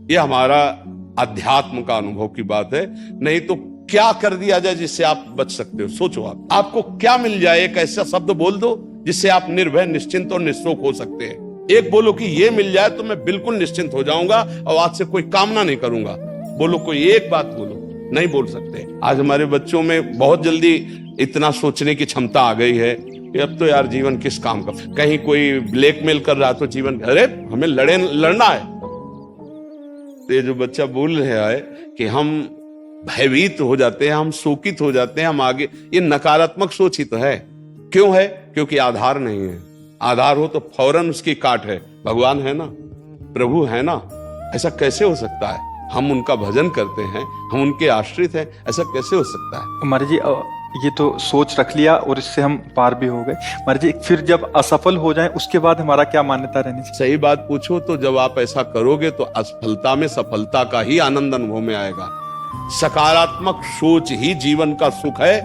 ये हमारा अध्यात्म का अनुभव की बात है। नहीं तो क्या कर दिया जाए जिससे आप बच सकते हो? सोचो आपको क्या मिल जाए? एक ऐसा शब्द बोल दो जिससे आप निर्भय, निश्चिंत और निःशोक हो सकते हैं। एक बोलो कि ये मिल जाए तो मैं बिल्कुल निश्चिंत हो जाऊंगा और आज से कोई कामना नहीं करूंगा। बोलो, कोई एक बात बोलो। नहीं बोल सकते। आज हमारे बच्चों में बहुत जल्दी इतना सोचने की क्षमता आ गई है कि अब तो यार जीवन किस काम का। कहीं कोई ब्लैकमेल कर रहा तो जीवन, अरे हमें लड़ना है। तो ये जो बच्चा बोल रहा है कि हम भयभीत हो जाते हैं, हम शोकित हो जाते हैं, हम आगे, ये नकारात्मक सोच ही तो है। क्यों है? क्योंकि आधार नहीं है। आधार हो तो फौरन उसकी काट है। भगवान है ना, प्रभु है ना, ऐसा कैसे हो सकता है? हम उनका भजन करते हैं, हम उनके आश्रित हैं, ऐसा कैसे हो सकता है? महाराज जी, ये तो सोच रख लिया और इससे हम पार भी हो गए। महाराज जी, फिर जब असफल हो जाएं उसके बाद हमारा क्या मान्यता रहनी चाहिए? सही बात पूछो तो जब आप ऐसा करोगे तो असफलता में सफलता का ही आनंद अनुभव में आएगा। सकारात्मक सोच ही जीवन का सुख है।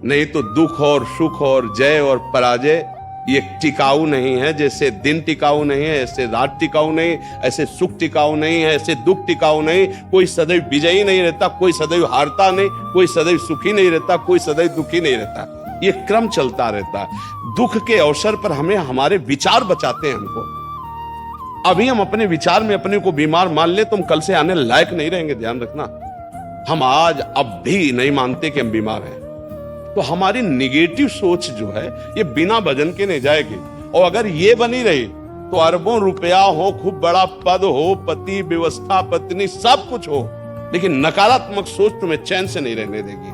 नहीं तो दुख और सुख और जय और पराजय ये टिकाऊ नहीं है। जैसे दिन टिकाऊ नहीं है, ऐसे रात टिकाऊ नहीं, ऐसे सुख टिकाऊ नहीं है, ऐसे दुख टिकाऊ नहीं। कोई सदैव विजयी नहीं रहता, कोई सदैव हारता नहीं, कोई सदैव सुखी नहीं रहता, कोई सदैव दुखी नहीं रहता। ये क्रम चलता रहता है। दुख के अवसर पर हमें हमारे विचार बचाते हैं हमको। अभी हम अपने विचार में अपने को बीमार मान ले तो हम कल से आने लायक नहीं रहेंगे। ध्यान रखना, हम आज अब भी नहीं मानते कि हम बीमार हैं। तो हमारी निगेटिव सोच जो है ये बिना भजन के नहीं जाएगी। और अगर ये बनी रही तो अरबों रुपया हो, खूब बड़ा पद हो, पति, व्यवस्था, पत्नी, सब कुछ हो, लेकिन नकारात्मक सोच तुम्हें चैन से नहीं रहने देगी।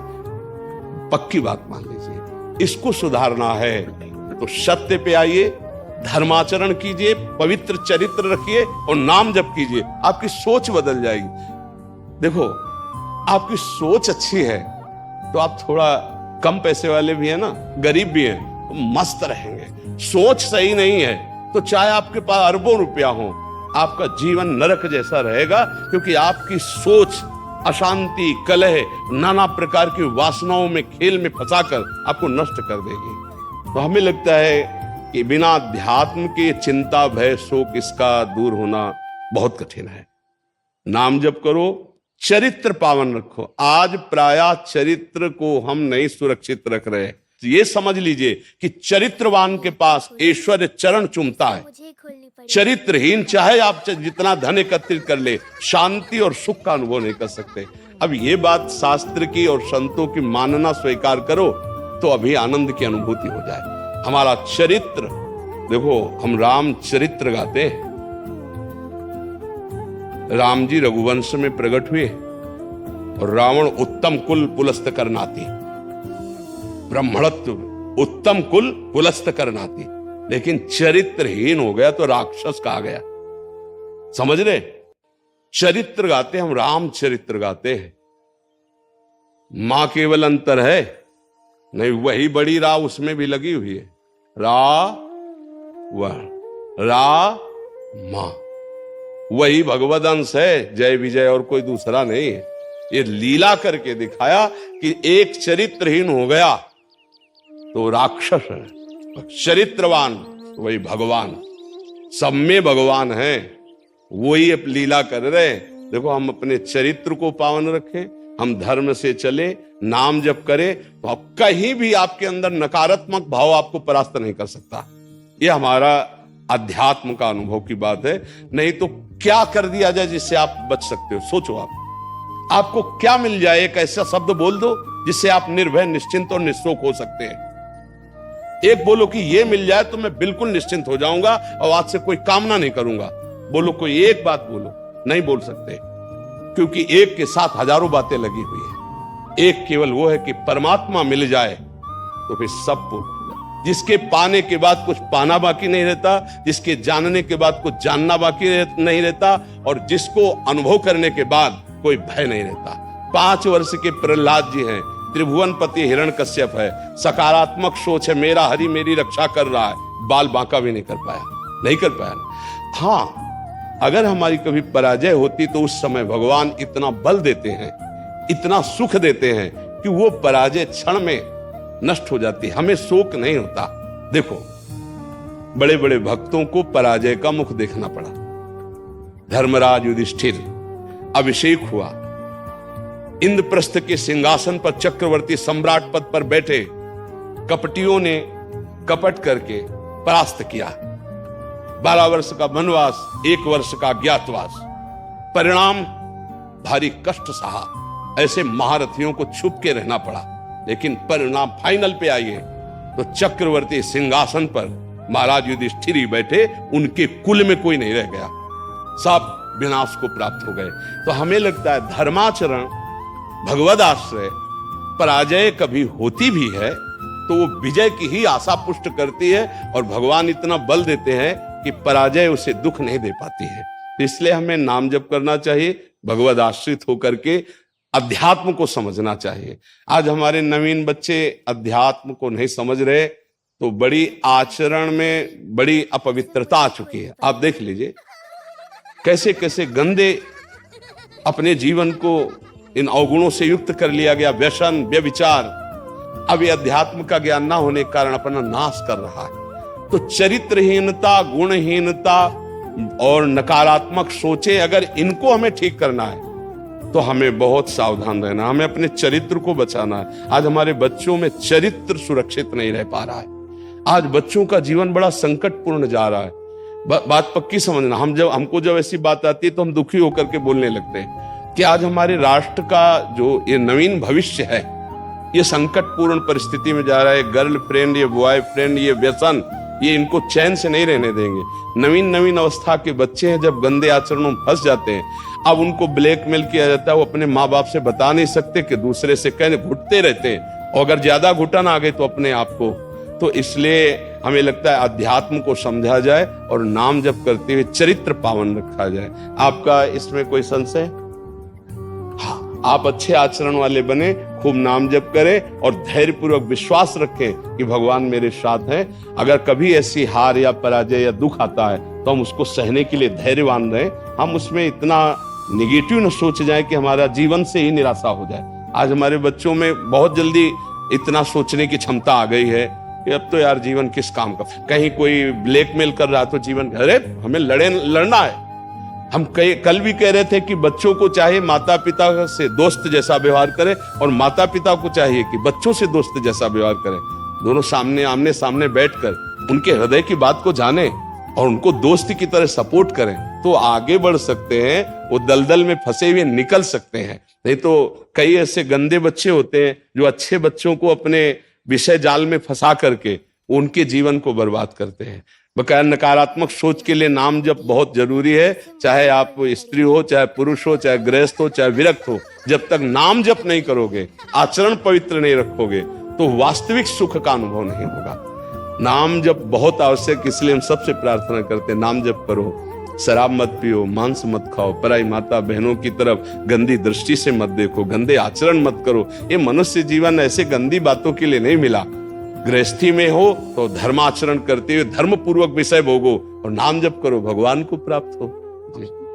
पक्की बात मान लीजिए। इसको सुधारना है तो सत्य पे आइए, धर्माचरण कीजिए, पवित्र चरित्र रखिए और नाम जप कीजिए। आपकी सोच बदल जाएगी। देखो, आपकी सोच अच्छी है तो आप थोड़ा कम पैसे वाले भी है ना, गरीब भी हैं, तो मस्त रहेंगे। सोच सही नहीं है तो चाहे आपके पास अरबों रुपया हो, आपका जीवन नरक जैसा रहेगा। क्योंकि आपकी सोच अशांति, कलह, नाना प्रकार की वासनाओं में, खेल में फंसाकर आपको नष्ट कर देगी। तो हमें लगता है कि बिना अध्यात्म के चिंता, भय, शोक इसका दूर होना बहुत कठिन है। नाम जप करो, चरित्र पावन रखो। आज प्रायः चरित्र को हम नहीं सुरक्षित रख रहे। ये समझ लीजिए कि चरित्रवान के पास ऐश्वर्य चरण चूमता है। चरित्रहीन चाहे आप जितना धन एकत्रित कर ले, शांति और सुख का अनुभव नहीं कर सकते। अब ये बात शास्त्र की और संतों की मानना स्वीकार करो तो अभी आनंद की अनुभूति हो जाए। हमारा चरित्र देखो, हम राम चरित्र गाते हैं। राम जी रघुवंश में प्रकट हुए और रावण उत्तम कुल पुलस्त करनाती, ब्राह्मणत्व उत्तम कुल पुलस्त करनाती, लेकिन चरित्रहीन हो गया तो राक्षस कहा गया। समझ रहे? चरित्र गाते हम, राम चरित्र गाते हैं। मां केवल अंतर है नहीं, वही बड़ी रा उसमें भी लगी हुई है। रा मां वही भगवद अंश है, जय विजय और कोई दूसरा नहीं है। ये लीला करके दिखाया कि एक चरित्रहीन हो गया तो राक्षस है, चरित्रवान वही भगवान। सब में भगवान है, वही अब लीला कर रहे। देखो, हम अपने चरित्र को पावन रखें, हम धर्म से चले, नाम जप करें तो अब कहीं भी आपके अंदर नकारात्मक भाव आपको परास्त नहीं कर सकता। ये हमारा अध्यात्म का अनुभव की बात है। नहीं तो क्या कर दिया जाए जिससे आप बच सकते हो? सोचो आपको क्या मिल जाए? एक ऐसा शब्द बोल दो जिससे आप निर्भय, निश्चिंत और निःशोक हो सकते हैं। एक बोलो कि ये मिल जाए तो मैं बिल्कुल निश्चिंत हो जाऊंगा और आज से कोई कामना नहीं करूंगा। बोलो, कोई एक बात बोलो। नहीं बोल सकते, क्योंकि एक के साथ हजारों बातें लगी हुई है। एक केवल वो है कि परमात्मा मिल जाए तो फिर सब पूर्ण। जिसके पाने के बाद कुछ पाना बाकी नहीं रहता, जिसके जानने के बाद कुछ जानना बाकी नहीं रहता, और जिसको अनुभव करने के बाद कोई भय नहीं रहता। 5 वर्ष के प्रहलाद जी हैं, त्रिभुवनपति हिरण्यकश्यप है, सकारात्मक सोच है, मेरा हरि मेरी रक्षा कर रहा है, बाल बांका भी नहीं कर पाया। हाँ, अगर हमारी कभी पराजय होती तो उस समय भगवान इतना बल देते हैं, इतना सुख देते हैं कि वो पराजय क्षण में नष्ट हो जाती, हमें शोक नहीं होता। देखो, बड़े बड़े भक्तों को पराजय का मुख देखना पड़ा। धर्मराज युधिष्ठिर अभिषेक हुआ, इंद्रप्रस्थ के सिंहासन पर चक्रवर्ती सम्राट पद पर बैठे, कपटियों ने कपट करके परास्त किया। 12 वर्ष का वनवास, 1 वर्ष का अज्ञातवास, परिणाम भारी कष्ट सहा। ऐसे महारथियों को छुप के रहना पड़ा, लेकिन परिणाम फाइनल पे आइए तो चक्रवर्ती सिंहासन पर महाराज युधिष्ठिर ही बैठे, उनके कुल में कोई नहीं रह गया, सब विनाश को प्राप्त हो गए। तो हमें लगता है धर्माचरण, भगवद आश्रय, पराजय कभी होती भी है तो वो विजय की ही आशा पुष्ट करती है, और भगवान इतना बल देते हैं कि पराजय उसे दुख नहीं दे पाती है। तो इसलिए हमें नाम जप करना चाहिए, भगवद आश्रित होकर के अध्यात्म को समझना चाहिए। आज हमारे नवीन बच्चे अध्यात्म को नहीं समझ रहे, तो बड़ी आचरण में बड़ी अपवित्रता आ चुकी है। आप देख लीजिए कैसे कैसे गंदे अपने जीवन को इन अवगुणों से युक्त कर लिया गया, व्यसन, व्यभिचार। अब ये अध्यात्म का ज्ञान ना होने के कारण अपना नाश कर रहा है। तो चरित्रहीनता, गुणहीनता और नकारात्मक सोचे, अगर इनको हमें ठीक करना है तो हमें बहुत सावधान रहना, हमें अपने चरित्र को बचाना है। आज हमारे बच्चों में चरित्र सुरक्षित नहीं रह पा रहा है। आज बच्चों का जीवन बड़ा संकटपूर्ण जा रहा है। बात पक्की समझना, हमको जब ऐसी बात आती है तो हम दुखी होकर के बोलने लगते हैं कि आज हमारे राष्ट्र का जो ये नवीन भविष्य है, ये संकटपूर्ण परिस्थिति में जा रहा है। गर्लफ्रेंड, ये बॉयफ्रेंड, ये व्यसन, ये इनको चैन से नहीं रहने देंगे। नवीन अवस्था के बच्चे हैं, जब गंदे आचरणों में फंस जाते हैं, अब उनको ब्लैकमेल किया जाता है। वो अपने माँ बाप से बता नहीं सकते कि दूसरे से कहने घुटते रहते हैं, और अगर ज्यादा घुटन आ गई तो अपने आप को। तो इसलिए हमें लगता है अध्यात्म को समझा जाए और नाम जप करते हुए चरित्र पावन रखा जाए। आपका इसमें कोई संशय? हाँ, आप अच्छे आचरण वाले बने, खूब नाम जप करें और धैर्यपूर्वक विश्वास रखें कि भगवान मेरे साथ हैं। अगर कभी ऐसी हार या पराजय या दुख आता है तो हम उसको सहने के लिए धैर्यवान रहें। हम उसमें इतना निगेटिव न सोच जाए कि हमारा जीवन से ही निराशा हो जाए। आज हमारे बच्चों में बहुत जल्दी इतना सोचने की क्षमता आ गई है कि अब तो यार जीवन किस काम का। कहीं कोई ब्लैकमेल कर रहा तो जीवन, अरे हमें लड़ना है। हम कल भी कह रहे थे कि बच्चों को चाहे माता पिता से दोस्त जैसा व्यवहार करें, और माता पिता को चाहिए कि बच्चों से दोस्त जैसा व्यवहार करें। दोनों आमने सामने बैठकर उनके हृदय की बात को जाने और उनको दोस्त की तरह सपोर्ट करें, तो आगे बढ़ सकते हैं, वो दलदल में फंसे हुए निकल सकते हैं। नहीं तो कई ऐसे गंदे बच्चे होते हैं जो अच्छे बच्चों को अपने विषय जाल में फंसा करके उनके जीवन को बर्बाद करते हैं। बकाया नकारात्मक सोच के लिए नाम जप बहुत जरूरी है। चाहे आप स्त्री हो, चाहे पुरुष हो, चाहे गृहस्थ हो, चाहे विरक्त हो, जब तक नाम जप नहीं करोगे, आचरण पवित्र नहीं रखोगे, तो वास्तविक सुख का अनुभव नहीं होगा। नाम जप बहुत आवश्यक, इसलिए हम सबसे प्रार्थना करते हैं नाम जप करो, शराब मत पियो, मांस मत खाओ, पराई माता बहनों की तरफ गंदी दृष्टि से मत देखो, गंदे आचरण मत करो। ये मनुष्य जीवन ऐसे गंदी बातों के लिए नहीं मिला। गृहस्थी में हो तो धर्माचरण करते हुए धर्म पूर्वक विषय भोगो और नाम जप करो, भगवान को प्राप्त हो। जी।